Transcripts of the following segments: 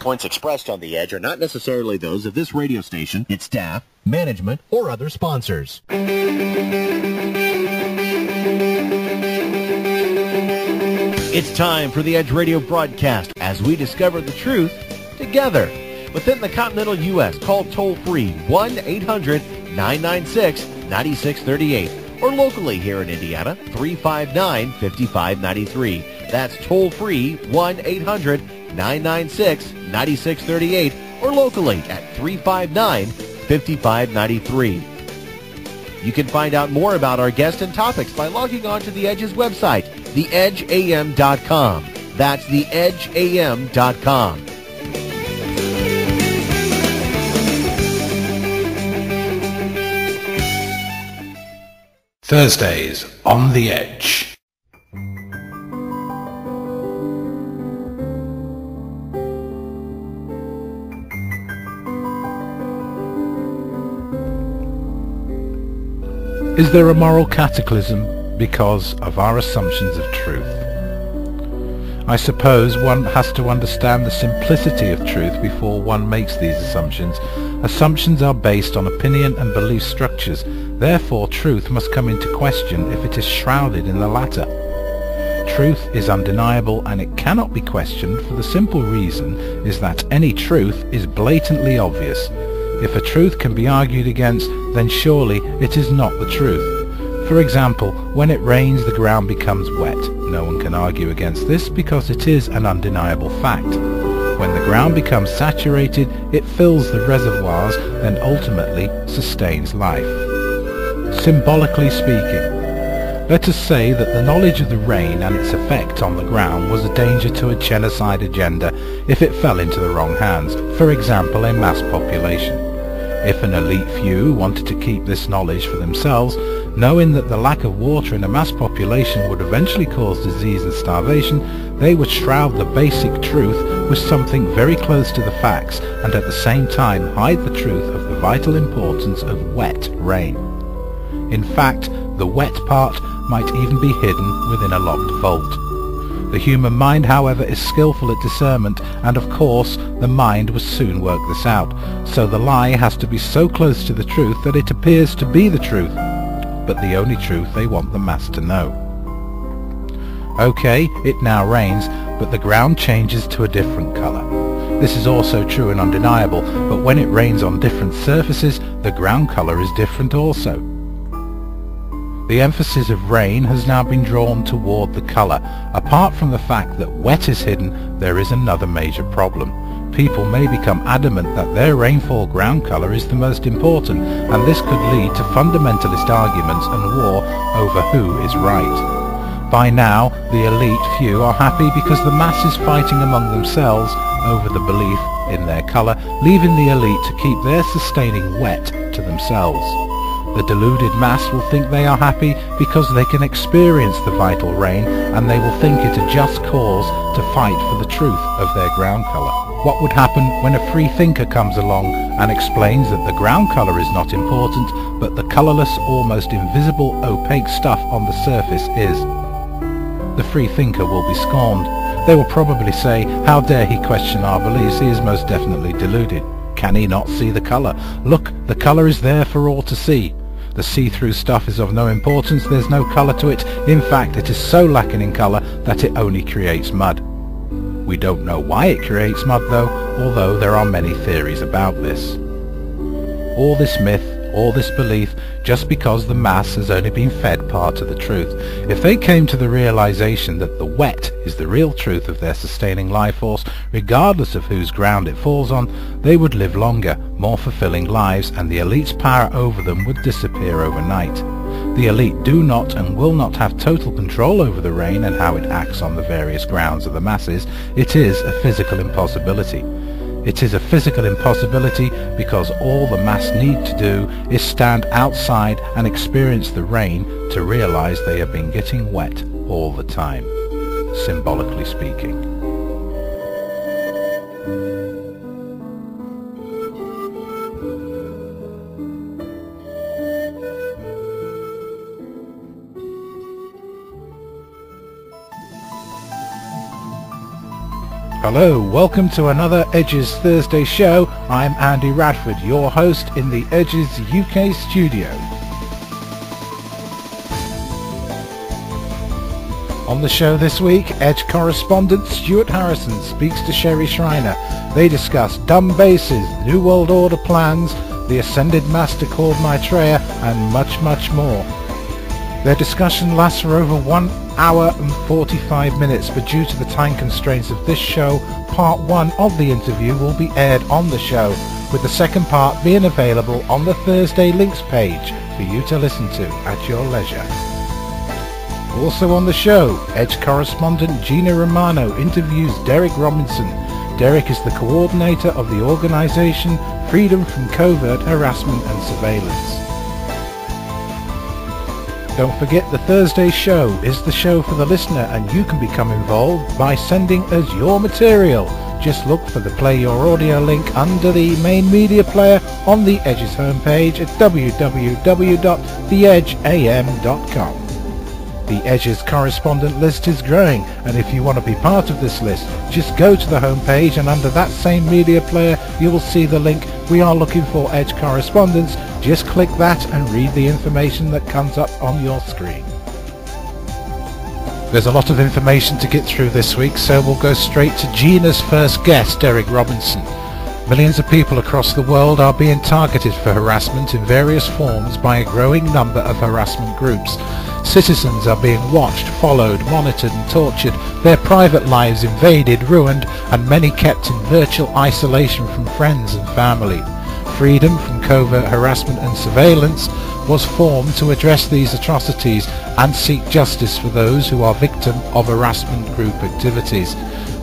viewpoints expressed on The Edge are not necessarily those of this radio station, its staff, management, or other sponsors. It's time for the Edge Radio broadcast as we discover the truth together. Within the continental U.S., call toll-free 1-800-996-9638. Or locally here in Indiana, 359-5593. That's toll-free 1-800-996-9638. Or locally at 359-5593. You can find out more about our guests and topics by logging on to The Edge's website, theedgeam.com. That's theedgeam.com. Thursdays on The Edge. Is there a moral cataclysm because of our assumptions of truth? I suppose one has to understand the simplicity of truth before one makes these assumptions. Assumptions are based on opinion and belief structures. Therefore, truth must come into question if it is shrouded in the latter. Truth is undeniable and it cannot be questioned for the simple reason is that any truth is blatantly obvious. If a truth can be argued against, then surely it is not the truth. For example, when it rains the ground becomes wet. No one can argue against this because it is an undeniable fact. When the ground becomes saturated, it fills the reservoirs and ultimately sustains life. Symbolically speaking, let us say that the knowledge of the rain and its effect on the ground was a danger to a genocide agenda if it fell into the wrong hands, for example a mass population. If an elite few wanted to keep this knowledge for themselves, knowing that the lack of water in a mass population would eventually cause disease and starvation, they would shroud the basic truth with something very close to the facts and at the same time hide the truth of the vital importance of wet rain. In fact, the wet part might even be hidden within a locked vault. The human mind, however, is skillful at discernment, and of course the mind will soon work this out, so the lie has to be so close to the truth that it appears to be the truth, but the only truth they want the mass to know. Okay, it now rains, but the ground changes to a different colour. This is also true and undeniable, but when it rains on different surfaces, the ground colour is different also. The emphasis of rain has now been drawn toward the colour. Apart from the fact that wet is hidden, there is another major problem. People may become adamant that their rainfall ground colour is the most important, and this could lead to fundamentalist arguments and war over who is right. By now, the elite few are happy because the mass is fighting among themselves over the belief in their colour, leaving the elite to keep their sustaining wet to themselves. The deluded mass will think they are happy because they can experience the vital rain, and they will think it a just cause to fight for the truth of their ground colour. What would happen when a free thinker comes along and explains that the ground colour is not important, but the colourless, almost invisible, opaque stuff on the surface is? The free thinker will be scorned. They will probably say, how dare he question our beliefs, he is most definitely deluded. Can he not see the colour? Look, the colour is there for all to see. The see-through stuff is of no importance, there's no colour to it. In fact, it is so lacking in colour that it only creates mud. We don't know why it creates mud though, although there are many theories about this. All this myth, all this belief, just because the mass has only been fed part of the truth. If they came to the realization that the wet is the real truth of their sustaining life force, regardless of whose ground it falls on, they would live longer, more fulfilling lives, and the elite's power over them would disappear overnight. The elite do not and will not have total control over the rain and how it acts on the various grounds of the masses. It is a physical impossibility. It is a physical impossibility because all the mass need to do is stand outside and experience the rain to realize they have been getting wet all the time, symbolically speaking. Hello, welcome to another Edges Thursday show. I'm Andy Radford, your host in the Edges UK studio. On the show this week, Edge correspondent Stuart Harrison speaks to Sherry Schreiner. They discuss dumb basses, New World Order plans, the Ascended Master called Maitreya, and much, much more. Their discussion lasts for over 1 hour and 45 minutes, but due to the time constraints of this show, part 1 of the interview will be aired on the show, with the second part being available on the Thursday links page for you to listen to at your leisure. Also on the show, Edge correspondent Gina Romano interviews Derek Robinson. Derek is the coordinator of the organisation Freedom from Covert Harassment and Surveillance. Don't forget, the Thursday show is the show for the listener, and you can become involved by sending us your material. Just look for the Play Your Audio link under the main media player on the Edge's homepage at www.theedgeam.com. The Edge's correspondent list is growing, and if you want to be part of this list, just go to the homepage, and under that same media player you will see the link "We are looking for Edge correspondents." Just click that and read the information that comes up on your screen. There's a lot of information to get through this week, so we'll go straight to Gina's first guest, Derek Robinson. Millions of people across the world are being targeted for harassment in various forms by a growing number of harassment groups. Citizens are being watched, followed, monitored and tortured, their private lives invaded, ruined, and many kept in virtual isolation from friends and family. Freedom from Covert Harassment and Surveillance was formed to address these atrocities and seek justice for those who are victim of harassment group activities,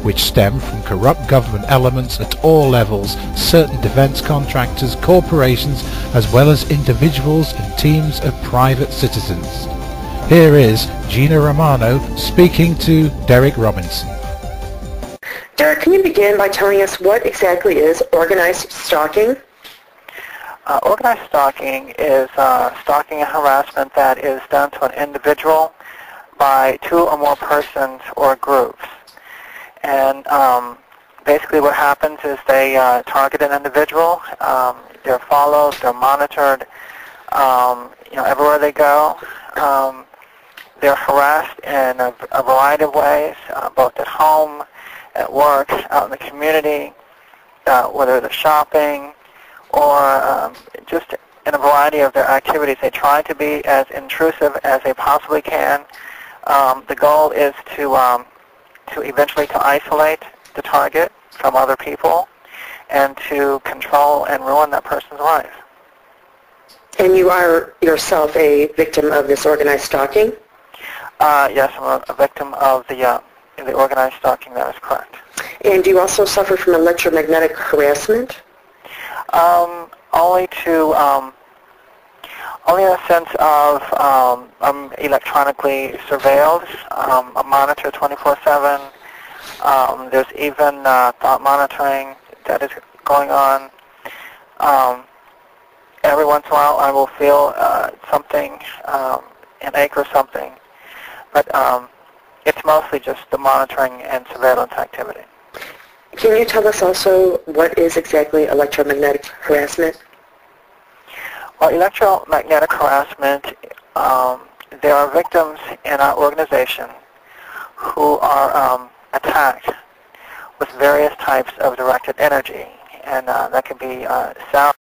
which stem from corrupt government elements at all levels, certain defence contractors, corporations, as well as individuals and teams of private citizens. Here is Gina Romano speaking to Derek Robinson. Derek, can you begin by telling us what exactly is organized stalking? Organized stalking is stalking and harassment that is done to an individual by 2 or more persons or groups. And basically what happens is they target an individual, they're followed, they're monitored, everywhere they go. They're harassed in a variety of ways, both at home, at work, out in the community, whether they're shopping, or just in a variety of their activities. They try to be as intrusive as they possibly can. The goal is to eventually to isolate the target from other people and to control and ruin that person's life. And you are yourself a victim of this organized stalking? Yes, I'm a victim of the organized stalking. That is correct. And do you also suffer from electromagnetic harassment? Only in a sense of I'm electronically surveilled. I'm monitored 24/7. There's even thought monitoring that is going on. Every once in a while I will feel something, an ache or something. But it's mostly just the monitoring and surveillance activity. Can you tell us also what is exactly electromagnetic harassment? Well, electromagnetic harassment, there are victims in our organization who are attacked with various types of directed energy, and that can be sound.